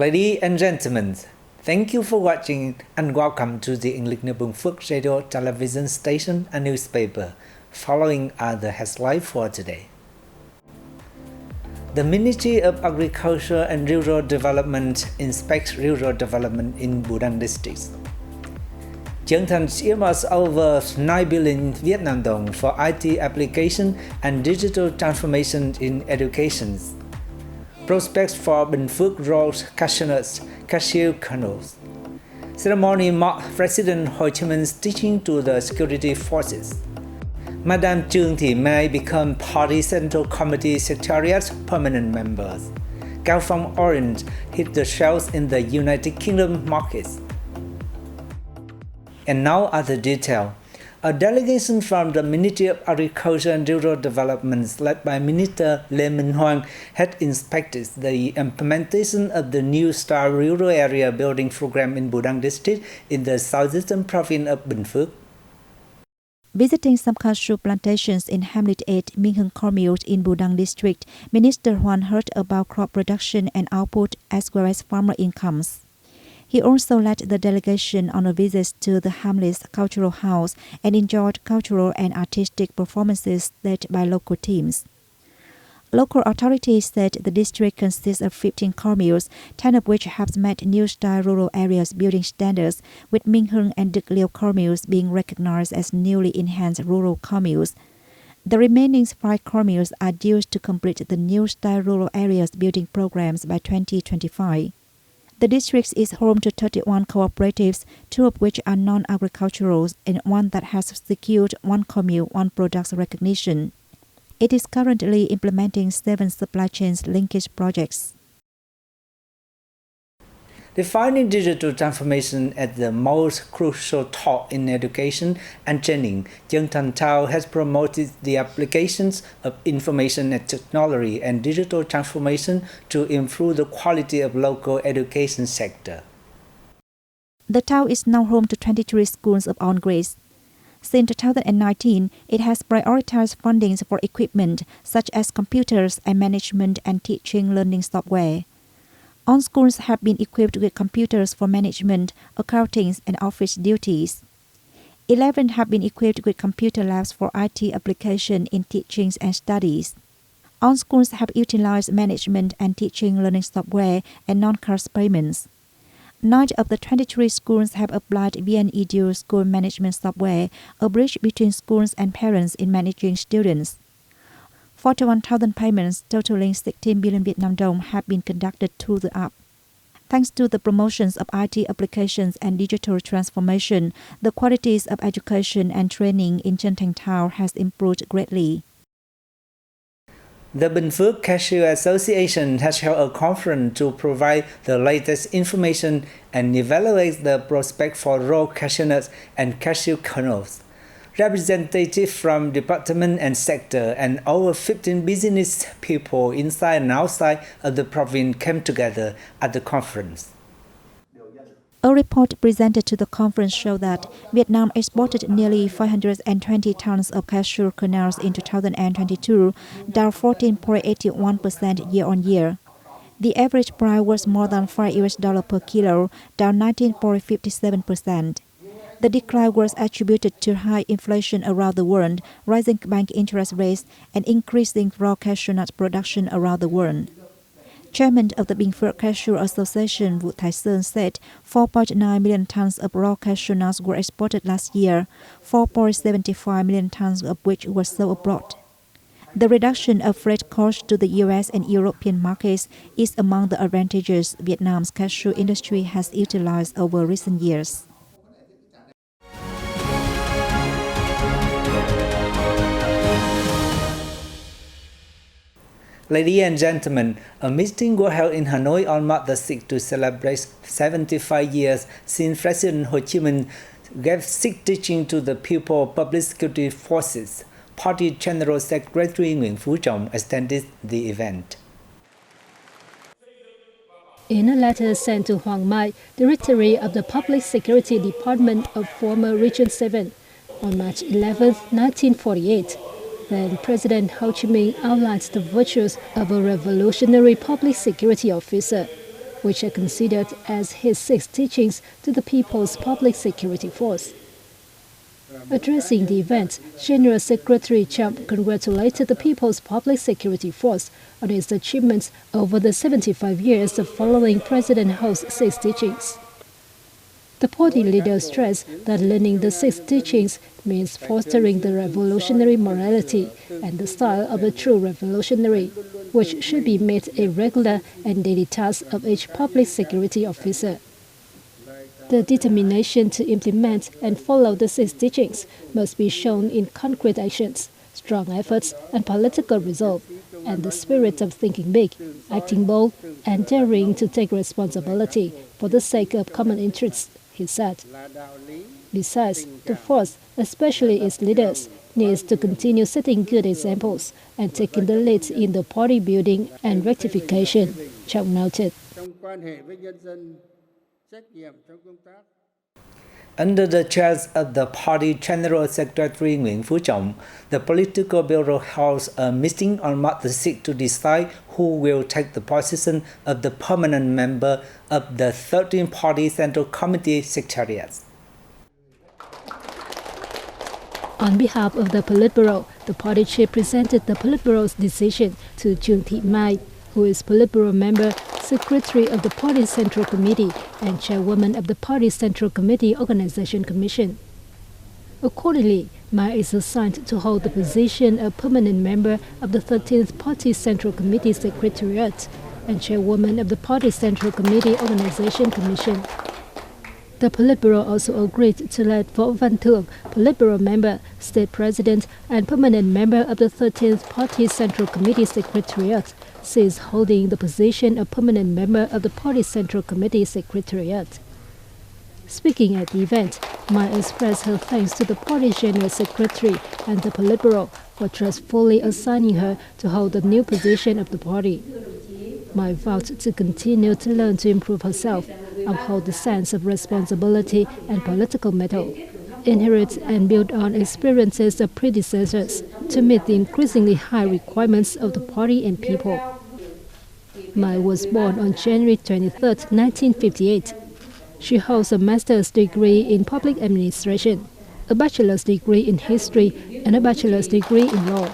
Ladies and gentlemen, thank you for watching and welcome to the English Binh Phuoc radio television station and newspaper. Following are the headlines for today. The Ministry of Agriculture and Rural Development inspects rural development in Budang district. Chương Thành earmarks over 9 billion Vietnam dong for IT application and digital transformation in education. Prospects for Binh Phuoc rolled cashew kernels. Ceremony marked President Ho Chi Minh's teaching to the security forces. Madam Chương Thị Mai become Party Central Committee Secretariat permanent members. Cao Phong Orange hit the shelves in the United Kingdom markets. And now other detail. A delegation from the Ministry of Agriculture and Rural Development led by Minister Lê Minh Hoang had inspected the implementation of the new Star Rural Area Building Program in Budang District in the southeastern province of Binh Phuoc. Visiting some cashew plantations in Hamlet 8 Minh Hưng Commune in Budang District, Minister Hoang heard about crop production and output as well as farmer incomes. He also led the delegation on a visit to the Hamlet's Cultural House and enjoyed cultural and artistic performances led by local teams. Local authorities said the district consists of 15 communes, 10 of which have met new style rural areas building standards, with Minh Hưng and Đức Liêu communes being recognized as newly enhanced rural communes. The remaining 5 communes are due to complete the new style rural areas building programs by 2025. The district is home to 31 cooperatives, 2 of which are non-agricultural and one that has secured one commune, one product recognition. It is currently implementing 7 supply chain linkage projects. Defining digital transformation as the most crucial talk in education and training, Chương Thành has promoted the applications of information and technology and digital transformation to improve the quality of local education sector. The town is now home to 23 schools of all grades. Since 2019, it has prioritized fundings for equipment such as computers and management and teaching learning software. All schools have been equipped with computers for management, accounting, and office duties. 11 have been equipped with computer labs for IT application in teaching and studies. All schools have utilized management and teaching learning software and non-cash payments. 9 of the 23 schools have applied VNEDU school management software, a bridge between schools and parents in managing students. 41,000 payments totaling 16 billion Vietnam dong have been conducted through the app. Thanks to the promotions of IT applications and digital transformation, the qualities of education and training in Chương Thành has improved greatly. The Binh Phuoc Cashew Association has held a conference to provide the latest information and evaluate the prospect for raw cashew nuts and cashew kernels. Representatives from department and sector and over 15 business people inside and outside of the province came together at the conference. A report presented to the conference showed that Vietnam exported nearly 520 tons of cashew kernels in 2022, down 14.81% year-on-year. The average price was more than $5 per kilo, down 19.57%. The decline was attributed to high inflation around the world, rising bank interest rates, and increasing raw cashew nut production around the world. Chairman of the Binh Phuoc Cashew Association, Vũ Thái Sơn, said 4.9 million tons of raw cashew nuts were exported last year, 4.75 million tons of which were sold abroad. The reduction of freight costs to the US and European markets is among the advantages Vietnam's cashew industry has utilized over recent years. Ladies and gentlemen, a meeting was held in Hanoi on March the 6th to celebrate 75 years since President Ho Chi Minh gave sick teaching to the People Public Security Forces. Party General Secretary Nguyễn Phú Trọng attended the event. In a letter sent to Hoàng Mai, Directorate of the Public Security Department of former Region 7, on March 11, 1948, then President Ho Chi Minh outlines the virtues of a revolutionary public security officer. which are considered as his 6 teachings to the People's Public Security Force. Addressing the event, General Secretary Chúng congratulated the People's Public Security Force on its achievements over the 75 years of following President Ho's 6 teachings. The party leader stressed that learning the 6 teachings means fostering the revolutionary morality and the style of a true revolutionary, which should be made a regular and daily task of each public security officer. The determination to implement and follow the 6 teachings must be shown in concrete actions, strong efforts, and political resolve, and the spirit of thinking big, acting bold, and daring to take responsibility for the sake of common interests, he said. Besides, the force, especially its leaders, needs to continue setting good examples and taking the lead in the party building and rectification, Chung noted. Under the chair of the party General Secretary Binh Phuoc, the political bureau holds a meeting on March 6 to decide who will take the position of the permanent member of the 13th Party Central Committee Secretariat. On behalf of the Politburo, the party chief presented the Politburo's decision to Trương Thị Mai, who is Politburo member, Secretary of the Party Central Committee, and Chairwoman of the Party Central Committee Organization Commission. Accordingly, Mai is assigned to hold the position of permanent member of the 13th Party Central Committee Secretariat and Chairwoman of the Party Central Committee Organization Commission. The Politburo also agreed to let Võ Văn Thưởng, Politburo member, State President, and permanent member of the 13th Party Central Committee Secretariat, cease holding the position of permanent member of the Party Central Committee Secretariat. Speaking at the event, Mai expressed her thanks to the Party General Secretary and the Politburo for trustfully assigning her to hold the new position of the party. Mai vowed to continue to learn to improve herself, uphold the sense of responsibility and political mettle, inherit and build on experiences of predecessors to meet the increasingly high requirements of the party and people. Mai was born on January 23, 1958. She holds a master's degree in public administration, a bachelor's degree in history, and a bachelor's degree in law.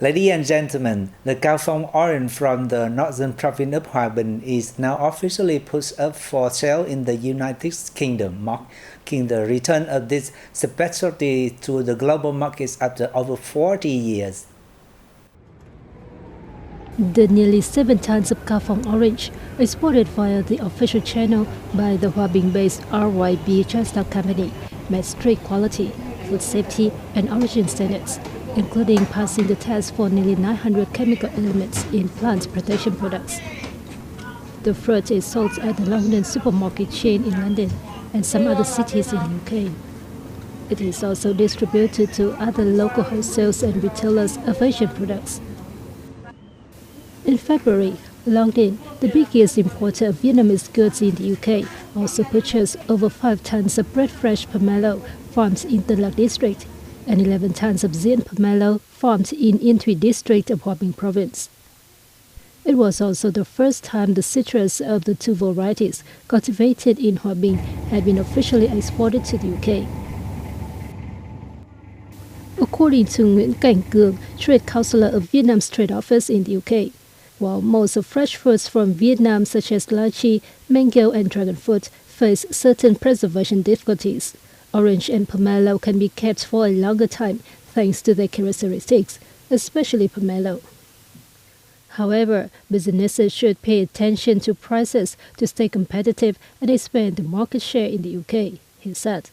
Ladies and gentlemen, the Cao Phong orange from the northern province of Hòa Bình is now officially put up for sale in the United Kingdom, marking the return of this specialty to the global markets after over 40 years. The nearly 7 tons of Cao Phong orange, exported via the official channel by the Hòa Bình-based RYB Transport Company, met strict quality, food safety, and origin standards, including passing the test for nearly 900 chemical elements in plant protection products. The fruit is sold at the London supermarket chain in London and some other cities in the UK. It is also distributed to other local wholesalers and retailers of Asian products. In February, London, the biggest importer of Vietnamese goods in the UK, also purchased over 5 tons of bread fresh pomelo farmed in the Lạc district and 11 tons of Diễn pomelo farmed in Yên Thủy district of Hòa Bình province. It was also the first time the citrus of the 2 varieties cultivated in Hòa Bình had been officially exported to the UK. According to Nguyễn Cảnh Cường, Trade Councillor of Vietnam's Trade Office in the UK, while most of fresh fruits from Vietnam such as lychee, mango and dragon fruit face certain preservation difficulties, orange and pomelo can be kept for a longer time thanks to their characteristics, especially pomelo. However, businesses should pay attention to prices to stay competitive and expand the market share in the UK, he said.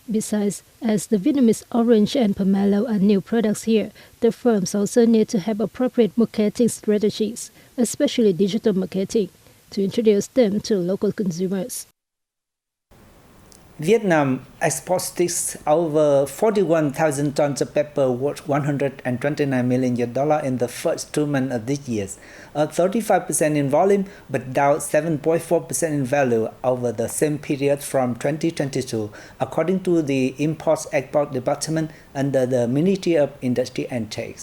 Besides, as the Vietnamese orange and pomelo are new products here, the firms also need to have appropriate marketing strategies, especially digital marketing, to introduce them to local consumers. Vietnam exports over 41,000 tons of pepper worth $129 million in the first 2 months of this year, up 35% in volume but down 7.4% in value over the same period from 2022, according to the Import-Export Department under the Ministry of Industry and Trade.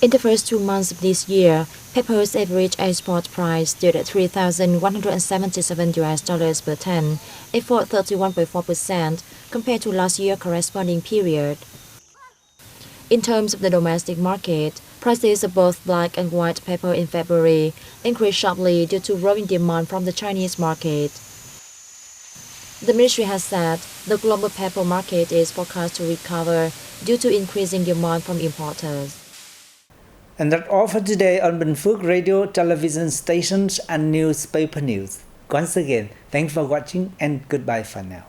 In the first 2 months of this year, pepper's average export price stood at $3,177 per ton, a fall 31.4% compared to last year's corresponding period. In terms of the domestic market, prices of both black and white pepper in February increased sharply due to growing demand from the Chinese market. The ministry has said the global pepper market is forecast to recover due to increasing demand from importers. And that's all for today on Binh Phuoc radio, television stations, and newspaper news. Once again, thanks for watching and goodbye for now.